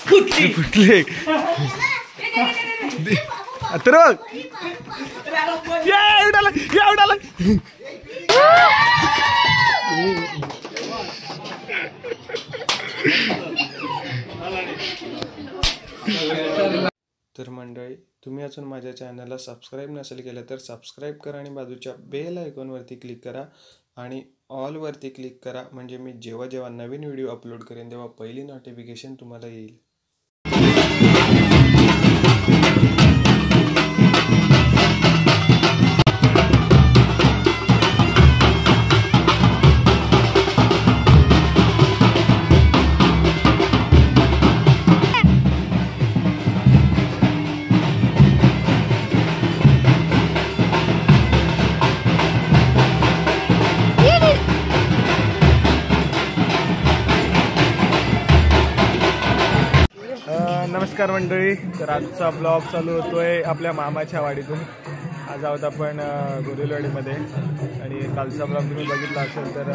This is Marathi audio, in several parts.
फुटले तर तर मंडळी, तुम्ही अजून माझ्या चॅनलला सबस्क्राईब नसेल केलं तर सबस्क्राईब करा आणि बाजूच्या बेल आयकॉनवरती क्लिक करा आणि ऑलवरती क्लिक करा, म्हणजे मी जेव्हा जेव्हा नवीन व्हिडिओ अपलोड करेन तेव्हा पहिली नोटिफिकेशन तुम्हाला येईल. नमस्कार मंडळी, तर आजचा ब्लॉग चालू होतोय आपल्या मामाच्या वाडीतून. आज आहोत आपण गोरेलवाडीमध्ये आणि कालचा ब्लॉग तुम्ही बघितला असेल तर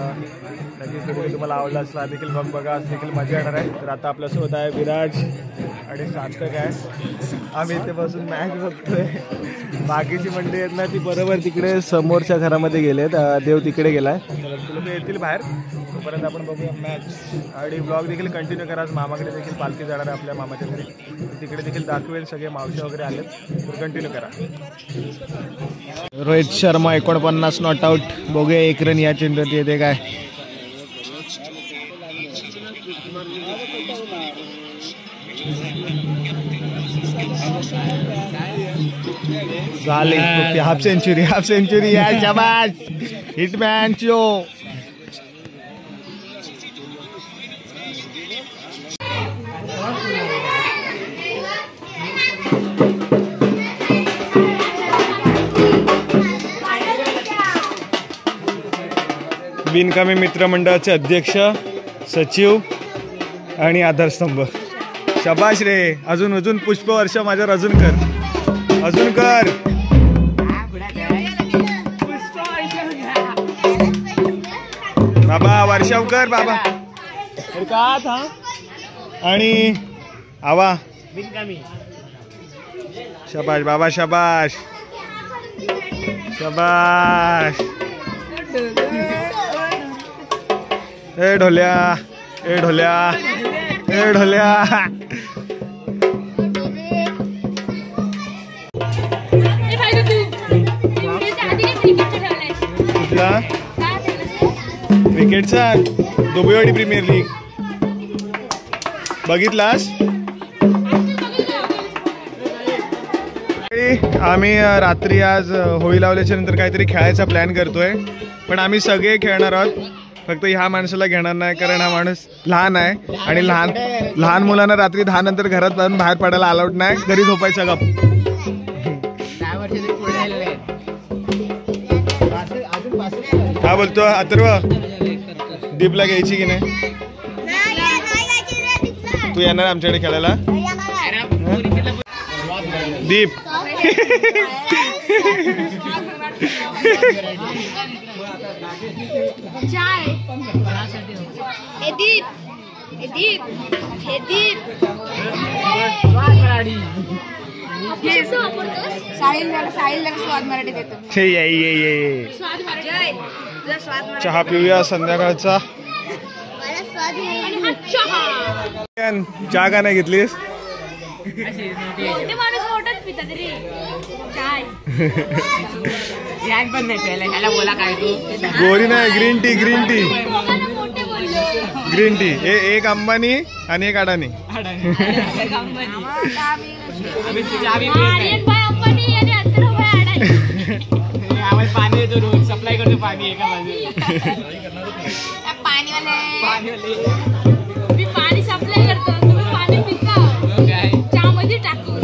नक्कीच व्हिडिओ तुम्हाला आवडला असला देखील ब्लॉग बघा, आज देखील मजा येणार आहे. तर आता आपल्यासोबत आहे विराज आणि सार्थक आहे. आम्ही इथे बसून मॅच बघतोय. बाकीची मंडळी आहेत ना ती बरोबर तिकडे समोरच्या घरामध्ये गेलेत, देव तिकडे गेलाय, तर लोक येतील बाहेर. तोपर्यंत आपण बघूया मॅच आणि ब्लॉग देखील कंटिन्यू करा. आज मामाकडे देखील पालखी जाणार आहे आपल्या मामाच्या घरी, तिकडे देखील दाखवेल. सगळे मावशी वगैरे आलेत, तर कंटिन्यू करा. Rohit Sharma 49 not out. बघूया 1 रन या चेंडूत येते काय. झाले हाफ सेंचुरी या शाबाश हिटमॅन चो. बिनकामी मित्रमंडळाचे अध्यक्ष, सचिव आणि आधारस्तंभ. शाबाश रे. अजून पुष्पवर्ष माझ्यावर अजून कर. बाबा वर्षावकर बाबा का था आणि आवा बिनकामी. शाबाश बाबा शाबाश. ए ढोल्या. कुठला क्रिकेटचा? दुबईवाडी प्रीमियर लीग बघितलास? आम्ही रात्री आज होळी लावल्याच्या नंतर काहीतरी खेळायचा प्लॅन करतोय, पण आम्ही सगळे खेळणार आहोत. फक्त ह्या माणसाला घेणार नाही, कारण हा माणूस लहान आहे आणि लहान मुलांना रात्री 10 नंतर घरात बाहेर पडायला अलाउड नाही. घरी झोपायचा गप. हा बोलतो अथर्व, दीपला घ्यायची की नाही? तू येणार आमच्याकडे खेळायला? दीप चहा पिऊया संध्याकाळचा. चहा का नाही घेतलीस? गोरी नाही, ग्रीन टी. एक अंबानी आणि एक अडानी. पाणी येतो रोज, सप्लाय करतो पाणी एका पाणी सप्लाय करतो. तुम्ही पाणी पिता चहामध्ये टाकून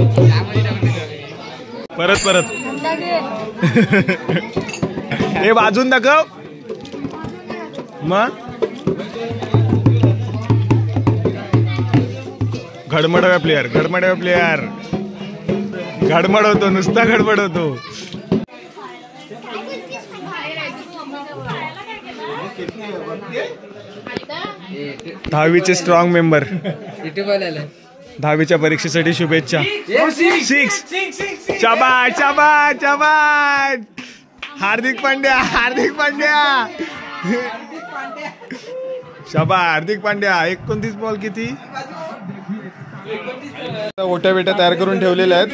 परत हे वाजून दाखव मग. घडमडव्या प्लेयर घडमडवतो, नुसता घडमडवतो. 10वीचे स्ट्रॉंग मेंबर. 10वीच्या परीक्षेसाठी शुभेच्छा. 6 शाबाश शाबाश शाबाश. हार्दिक पांड्या शाबाश. हार्दिक पांड्या 29 बॉल किती. ओट्या बेट्या तयार करून ठेवलेल्या आहेत.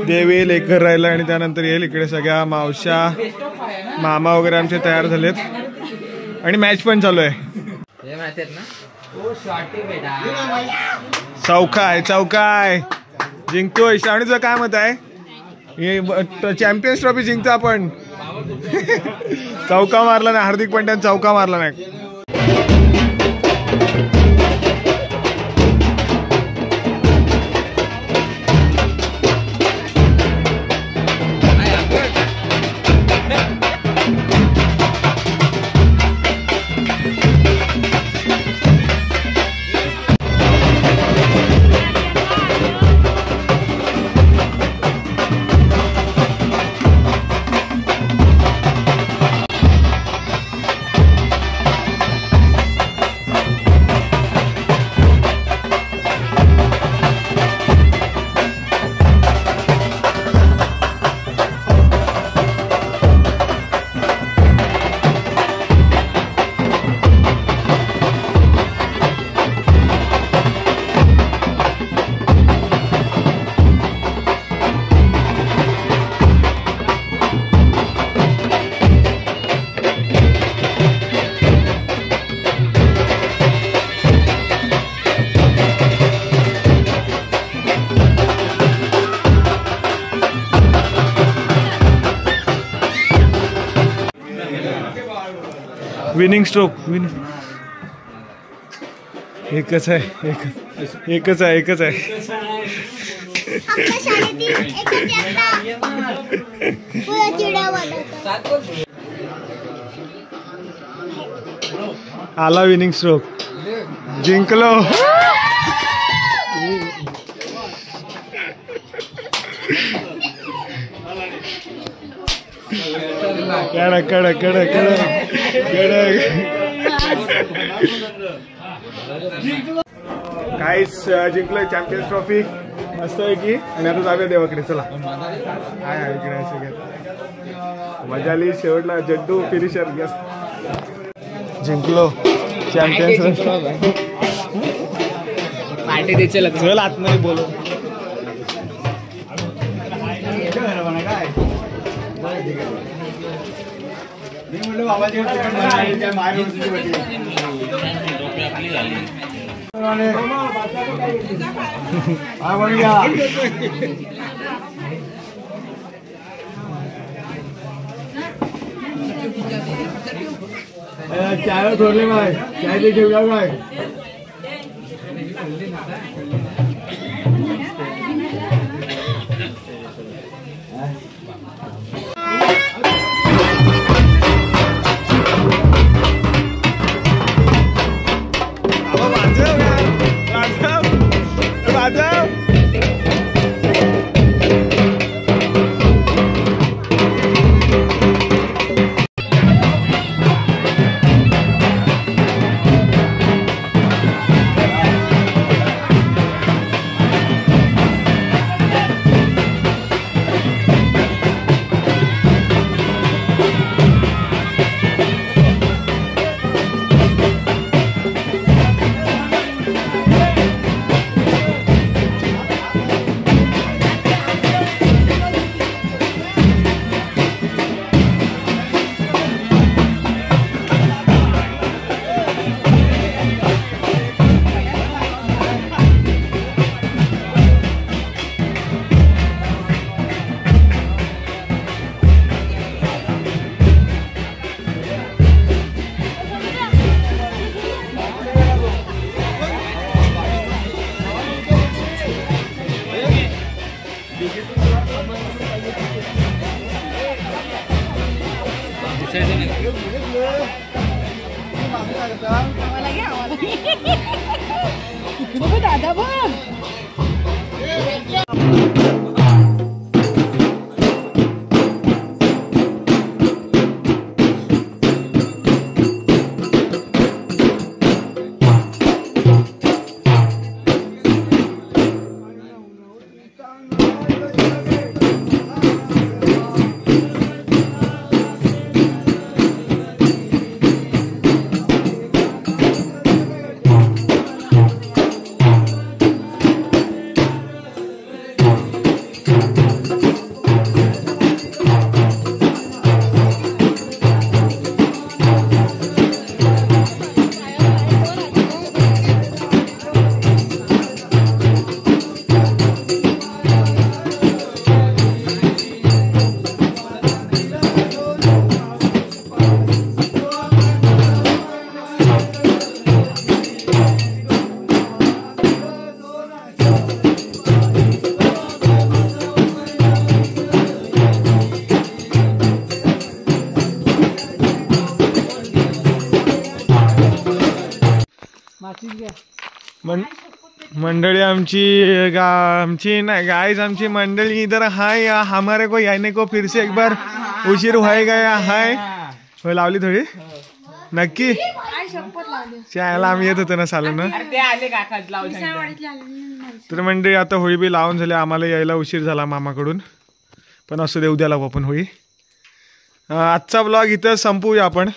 देव येईल, एक घर राहिलं आणि त्यानंतर येईल. इकडे सगळ्या मावश्या मामा वगैरे आमचे तयार झालेत आणि मॅच पण चालू आहे. चौकाय जिंकतोय. श्रावणीचं काय मत आहे. चॅम्पियन्स ट्रॉफी जिंकतो आपण. चौका मारला नाही हार्दिक पांड्याने. चौका मारला नाही. Winning stroke. एकच आहे. आला विनिंग स्ट्रोक. जिंकलो. कडक काहीच जिंकलोय चॅम्पियन्स ट्रॉफी मस्त आहे की. आणि आता जाऊया देवाकडे. चला इकडे सगळ्यात मजा आली. शेवटला जड्डू फिनिशर जिंकलो चॅम्पियन्स. चल आतमध्ये बोलू. चाय थोडले काय चाय ते घेऊया काय. दादा बघ मंडळी आमची नहीं गाइस आमची मंडळी इधर हाय हमारे को याने को फिर से एक बार उशीर होय गया हाय हो लावली थोडी नक्की चायला आम्ही येत होतो ना सालून तर मंडळी आता होळी बी लावून झाली आम्हाला यायला उशीर झाला मामाकडून पण असू दे उद्या लावू आपण होळी आजचा ब्लॉग इथं संपवूया आपण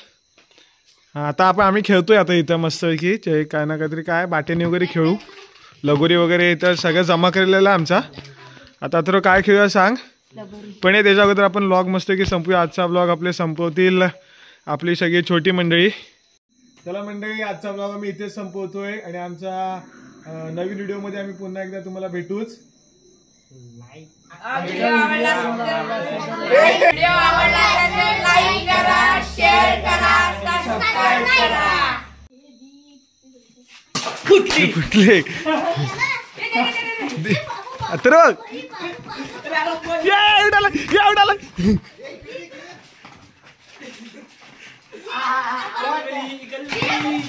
आता आम्ही खेळतोय आता इथं मस्तपैकी काय ना काहीतरी काय बाटेने वगैरे खेळू लगोरी वगैरे इथं सगळं जमा केलेलं आहे आमचा आता तर काय खेळूया सांग पण त्याच्या अगोदर आपण ब्लॉग मस्तपैकी संपूया आजचा ब्लॉग आपले संपवतील आपली सगळी छोटी मंडळी चला मंडळी आजचा ब्लॉग आम्ही इथेच संपवतोय आणि आमचा नवीन व्हिडिओमध्ये आम्ही पुन्हा एकदा तुम्हाला भेटूच व्हिडिओ आवडला तर लाईक करा शेअर करा सबस्क्राइब करा फुटले तर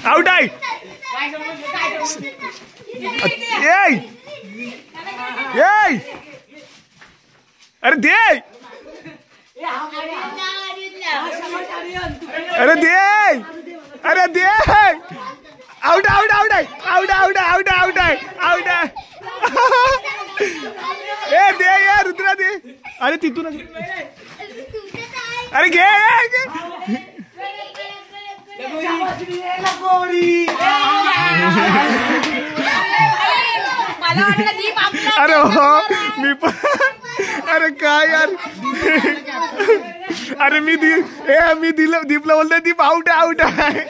आउट आहे अरे दे अरे दे अरे दे आउट आउट आउट आहे आउट आउट आउट आउट आहे आउट आहे ए दे यार रुद्रा दे अरे तिथून अरे घे अरे हो मी पण अरे काय यार अरे मी दिलं दीपला बोलतोय दीप आउट आहे